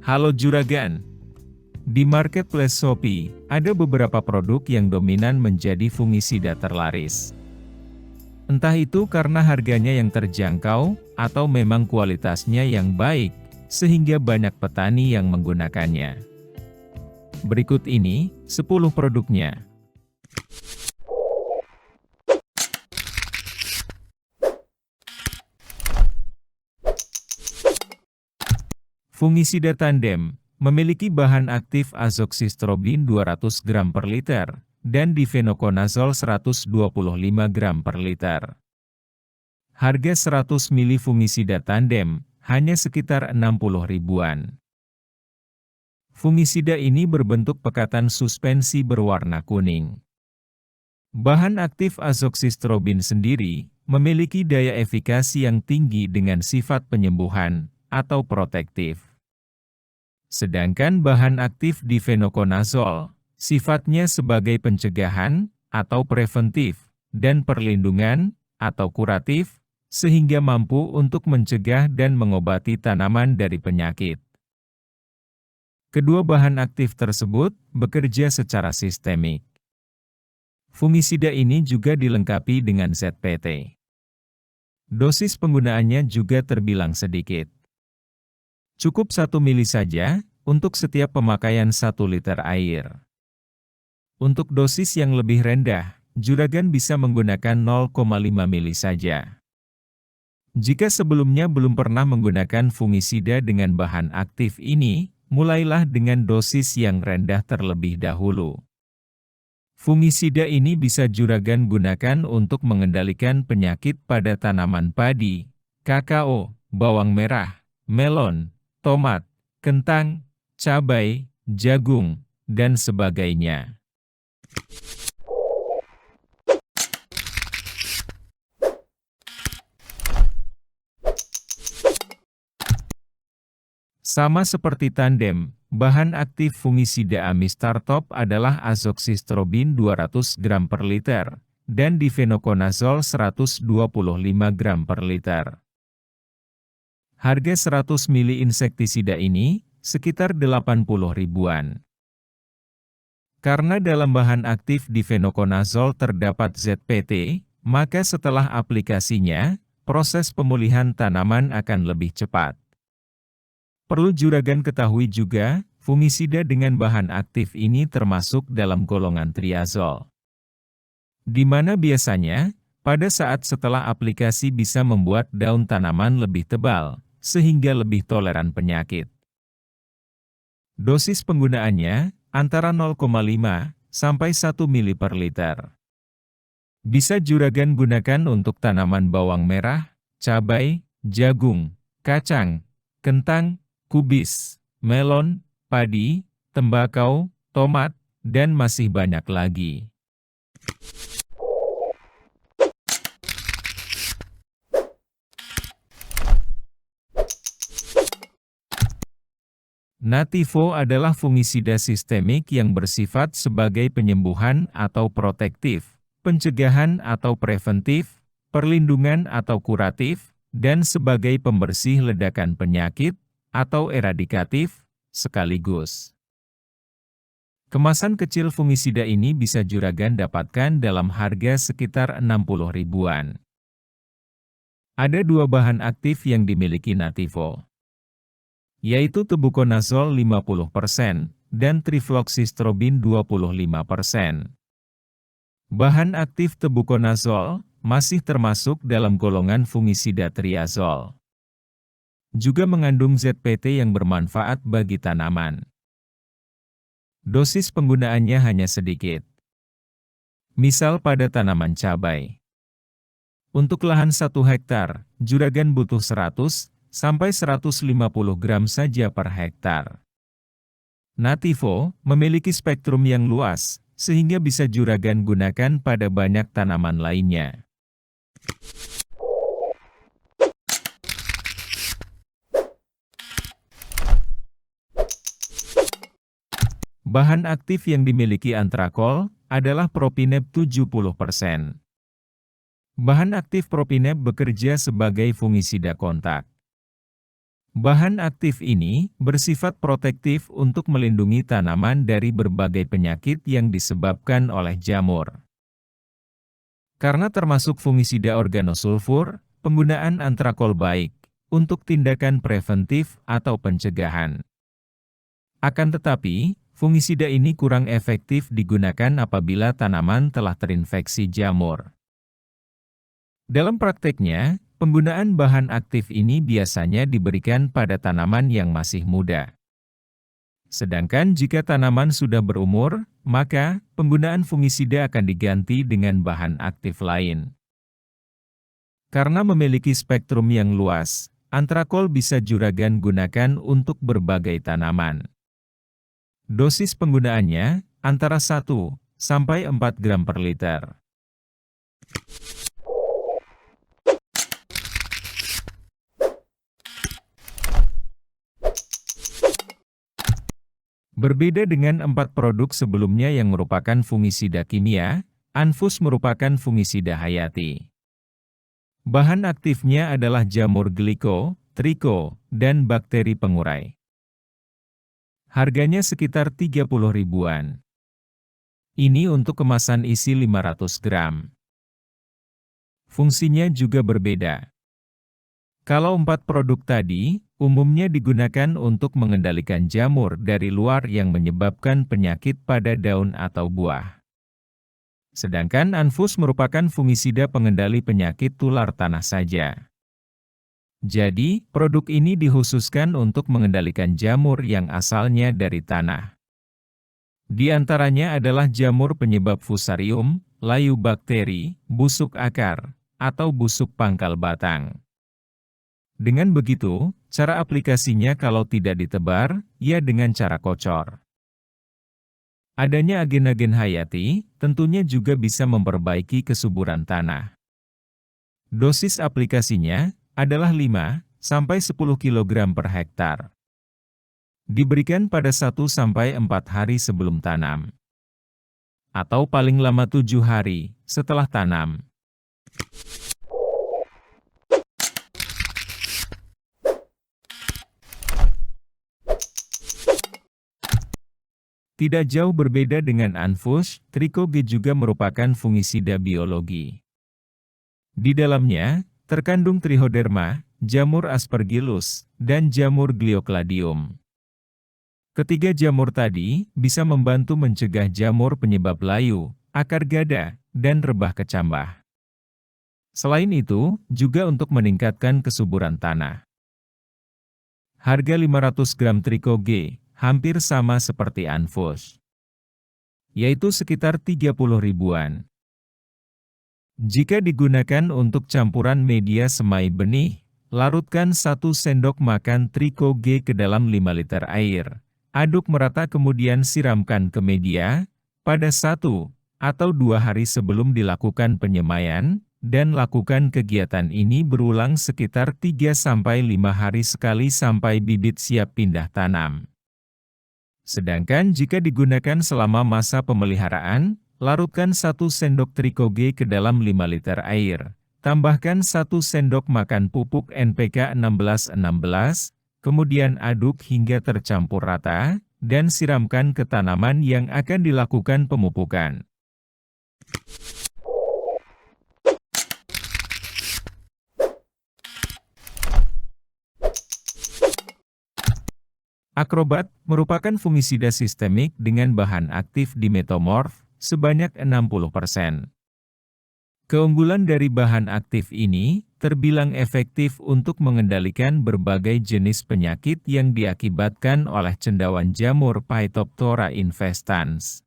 Halo Juragan, di marketplace Shopee, ada beberapa produk yang dominan menjadi fungisida terlaris. Entah itu karena harganya yang terjangkau, atau memang kualitasnya yang baik, sehingga banyak petani yang menggunakannya. Berikut ini, 10 produknya. Fungisida Tandem memiliki bahan aktif azoxystrobin 200 gram per liter dan difenoconazole 125 gram per liter. Harga 100 ml fungisida Tandem hanya sekitar 60 ribuan. Fungisida ini berbentuk pekatan suspensi berwarna kuning. Bahan aktif azoxystrobin sendiri memiliki daya efikasi yang tinggi dengan sifat penyembuhan atau protektif. Sedangkan bahan aktif difenoconazole sifatnya sebagai pencegahan atau preventif dan perlindungan atau kuratif, sehingga mampu untuk mencegah dan mengobati tanaman dari penyakit. Kedua bahan aktif tersebut bekerja secara sistemik. Fungisida ini juga dilengkapi dengan ZPT. Dosis penggunaannya juga terbilang sedikit. Cukup 1 mili saja, untuk setiap pemakaian 1 liter air. Untuk dosis yang lebih rendah, Juragan bisa menggunakan 0,5 mili saja. Jika sebelumnya belum pernah menggunakan fungisida dengan bahan aktif ini, mulailah dengan dosis yang rendah terlebih dahulu. Fungisida ini bisa Juragan gunakan untuk mengendalikan penyakit pada tanaman padi, kakao, bawang merah, melon, tomat, kentang, cabai, jagung, dan sebagainya. Sama seperti Tandem, bahan aktif fungisida Amistartop adalah azoxystrobin 200 gram per liter, dan difenoconazole 125 gram per liter. Harga 100 mili insektisida ini sekitar 80 ribuan. Karena dalam bahan aktif difenoconazole terdapat ZPT, maka setelah aplikasinya, proses pemulihan tanaman akan lebih cepat. Perlu Juragan ketahui juga, fungisida dengan bahan aktif ini termasuk dalam golongan triazol. Di mana biasanya, pada saat setelah aplikasi bisa membuat daun tanaman lebih tebal, sehingga lebih toleran penyakit. Dosis penggunaannya antara 0,5 sampai 1 mili per liter. Bisa Juragan gunakan untuk tanaman bawang merah, cabai, jagung, kacang, kentang, kubis, melon, padi, tembakau, tomat, dan masih banyak lagi. Nativo adalah fungisida sistemik yang bersifat sebagai penyembuhan atau protektif, pencegahan atau preventif, perlindungan atau kuratif, dan sebagai pembersih ledakan penyakit atau eradikatif sekaligus. Kemasan kecil fungisida ini bisa Juragan dapatkan dalam harga sekitar 60 ribuan. Ada dua bahan aktif yang dimiliki Nativo, yaitu tebuconazole 50% dan trifloxystrobin 25%. Bahan aktif tebuconazole masih termasuk dalam golongan fungisida triazol. Juga mengandung ZPT yang bermanfaat bagi tanaman. Dosis penggunaannya hanya sedikit. Misal pada tanaman cabai. Untuk lahan 1 hektar, Juragan butuh 100 sampai 150 gram saja per hektar. Nativo memiliki spektrum yang luas, sehingga bisa Juragan gunakan pada banyak tanaman lainnya. Bahan aktif yang dimiliki Antrakol adalah Propineb 70%. Bahan aktif Propineb bekerja sebagai fungisida kontak. Bahan aktif ini bersifat protektif untuk melindungi tanaman dari berbagai penyakit yang disebabkan oleh jamur. Karena termasuk fungisida organosulfur, penggunaan antrakol baik untuk tindakan preventif atau pencegahan. Akan tetapi, fungisida ini kurang efektif digunakan apabila tanaman telah terinfeksi jamur. Dalam prakteknya, penggunaan bahan aktif ini biasanya diberikan pada tanaman yang masih muda. Sedangkan jika tanaman sudah berumur, maka penggunaan fungisida akan diganti dengan bahan aktif lain. Karena memiliki spektrum yang luas, antrakol bisa juragan gunakan untuk berbagai tanaman. Dosis penggunaannya antara 1 sampai 4 gram per liter. Berbeda dengan 4 produk sebelumnya yang merupakan fungisida kimia, Anfus merupakan fungisida hayati. Bahan aktifnya adalah jamur gliko, triko, dan bakteri pengurai. Harganya sekitar 30 ribuan. Ini untuk kemasan isi 500 gram. Fungsinya juga berbeda. Kalau 4 produk tadi, umumnya digunakan untuk mengendalikan jamur dari luar yang menyebabkan penyakit pada daun atau buah. Sedangkan Anfus merupakan fungisida pengendali penyakit tular tanah saja. Jadi, produk ini dikhususkan untuk mengendalikan jamur yang asalnya dari tanah. Di antaranya adalah jamur penyebab fusarium, layu bakteri, busuk akar, atau busuk pangkal batang. Dengan begitu, cara aplikasinya kalau tidak ditebar, ya dengan cara kocor. Adanya agen-agen hayati, tentunya juga bisa memperbaiki kesuburan tanah. Dosis aplikasinya adalah 5–10 kg per hektar. Diberikan pada 1–4 hari sebelum tanam. Atau paling lama 7 hari setelah tanam. Tidak jauh berbeda dengan Anfus, Triko G juga merupakan fungisida biologi. Di dalamnya, terkandung trichoderma, jamur aspergillus, dan jamur gliocladium. Ketiga jamur tadi bisa membantu mencegah jamur penyebab layu, akar gada, dan rebah kecambah. Selain itu, juga untuk meningkatkan kesuburan tanah. Harga 500 gram Triko G hampir sama seperti Anfus, yaitu sekitar 30 ribuan. Jika digunakan untuk campuran media semai benih, larutkan 1 sendok makan Triko G ke dalam 5 liter air. Aduk merata kemudian siramkan ke media, pada 1 atau 2 hari sebelum dilakukan penyemaian, dan lakukan kegiatan ini berulang sekitar 3–5 hari sekali sampai bibit siap pindah tanam. Sedangkan jika digunakan selama masa pemeliharaan, larutkan 1 sendok Triko G ke dalam 5 liter air. Tambahkan 1 sendok makan pupuk NPK 1616, kemudian aduk hingga tercampur rata, dan siramkan ke tanaman yang akan dilakukan pemupukan. Acrobat merupakan fungisida sistemik dengan bahan aktif dimetomorf sebanyak 60%. Keunggulan dari bahan aktif ini terbilang efektif untuk mengendalikan berbagai jenis penyakit yang diakibatkan oleh cendawan jamur Phytophthora infestans.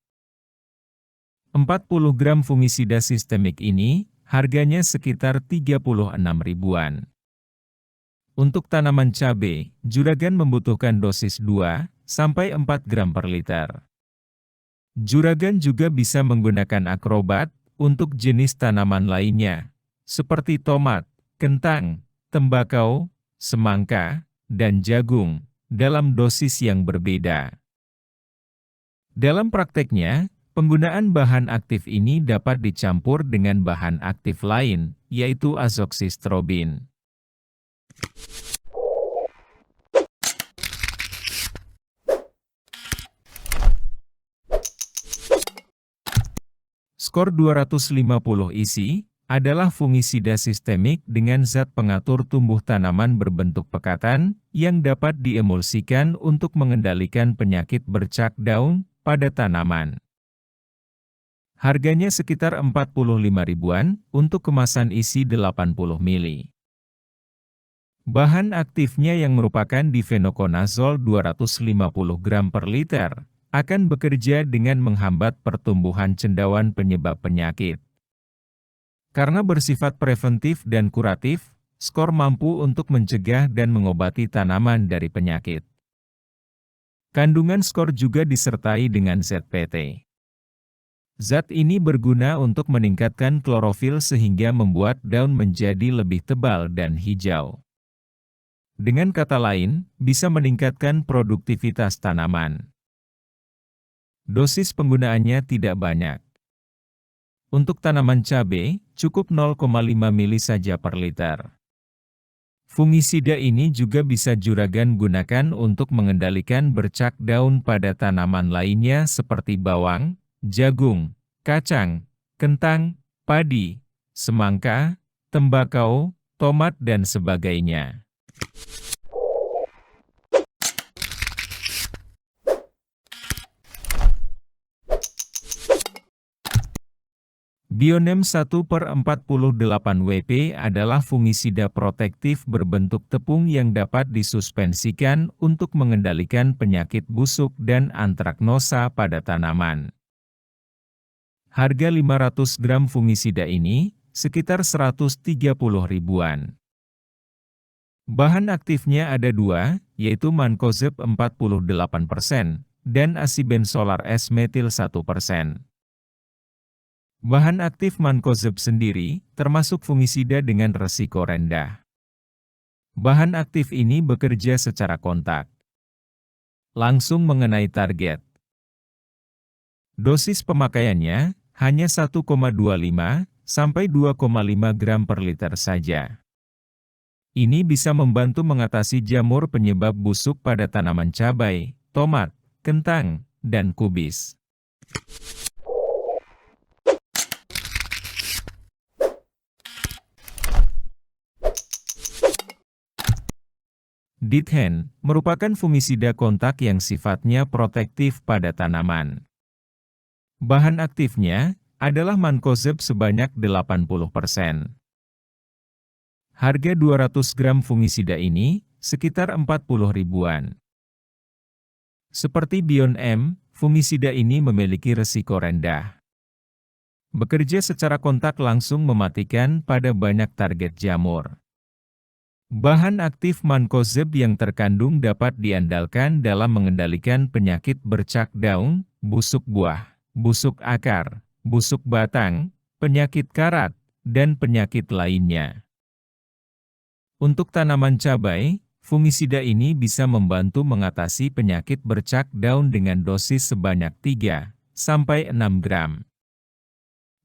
40 gram fungisida sistemik ini harganya sekitar 36 ribuan. Untuk tanaman cabai, juragan membutuhkan dosis 2–4 gram per liter. Juragan juga bisa menggunakan Acrobat untuk jenis tanaman lainnya, seperti tomat, kentang, tembakau, semangka, dan jagung, dalam dosis yang berbeda. Dalam prakteknya, penggunaan bahan aktif ini dapat dicampur dengan bahan aktif lain, yaitu azoxystrobin. Skor 250 isi adalah fungisida sistemik dengan zat pengatur tumbuh tanaman berbentuk pekatan yang dapat diemulsikan untuk mengendalikan penyakit bercak daun pada tanaman. Harganya sekitar 45 ribuan untuk kemasan isi 80 ml. Bahan aktifnya yang merupakan difenokonazol 250 gram per liter akan bekerja dengan menghambat pertumbuhan cendawan penyebab penyakit. Karena bersifat preventif dan kuratif, skor mampu untuk mencegah dan mengobati tanaman dari penyakit. Kandungan skor juga disertai dengan ZPT. Zat ini berguna untuk meningkatkan klorofil sehingga membuat daun menjadi lebih tebal dan hijau. Dengan kata lain, bisa meningkatkan produktivitas tanaman. Dosis penggunaannya tidak banyak. Untuk tanaman cabai, cukup 0,5 ml saja per liter. Fungisida ini juga bisa juragan gunakan untuk mengendalikan bercak daun pada tanaman lainnya seperti bawang, jagung, kacang, kentang, padi, semangka, tembakau, tomat dan sebagainya. Bionem 1/48 WP adalah fungisida protektif berbentuk tepung yang dapat disuspensikan untuk mengendalikan penyakit busuk dan antraknosa pada tanaman. Harga 500 gram fungisida ini sekitar 130 ribuan. Bahan aktifnya ada dua, yaitu Mancozeb 48% dan Asibenzolar S-metil 1%. Bahan aktif Mancozeb sendiri termasuk fungisida dengan resiko rendah. Bahan aktif ini bekerja secara kontak. Langsung mengenai target. Dosis pemakaiannya hanya 1,25 sampai 2,5 gram per liter saja. Ini bisa membantu mengatasi jamur penyebab busuk pada tanaman cabai, tomat, kentang, dan kubis. Dithen merupakan fungisida kontak yang sifatnya protektif pada tanaman. Bahan aktifnya adalah Mancozeb sebanyak 80%. Harga 200 gram fungisida ini sekitar 40 ribuan. Seperti Bionem, fungisida ini memiliki resiko rendah. Bekerja secara kontak langsung mematikan pada banyak target jamur. Bahan aktif Mancozeb yang terkandung dapat diandalkan dalam mengendalikan penyakit bercak daun, busuk buah, busuk akar, busuk batang, penyakit karat, dan penyakit lainnya. Untuk tanaman cabai, fungisida ini bisa membantu mengatasi penyakit bercak daun dengan dosis sebanyak 3-6 gram.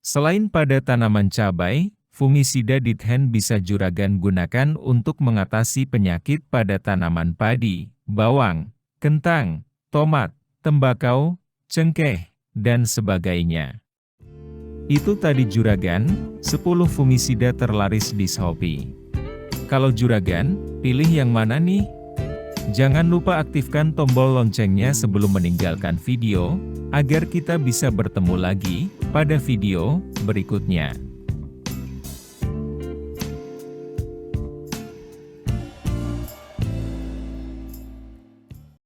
Selain pada tanaman cabai, fungisida Dithen bisa juragan gunakan untuk mengatasi penyakit pada tanaman padi, bawang, kentang, tomat, tembakau, cengkeh, dan sebagainya. Itu tadi juragan, 10 fungisida terlaris di Shopee. Kalau juragan, pilih yang mana nih? Jangan lupa aktifkan tombol loncengnya sebelum meninggalkan video, agar kita bisa bertemu lagi pada video berikutnya.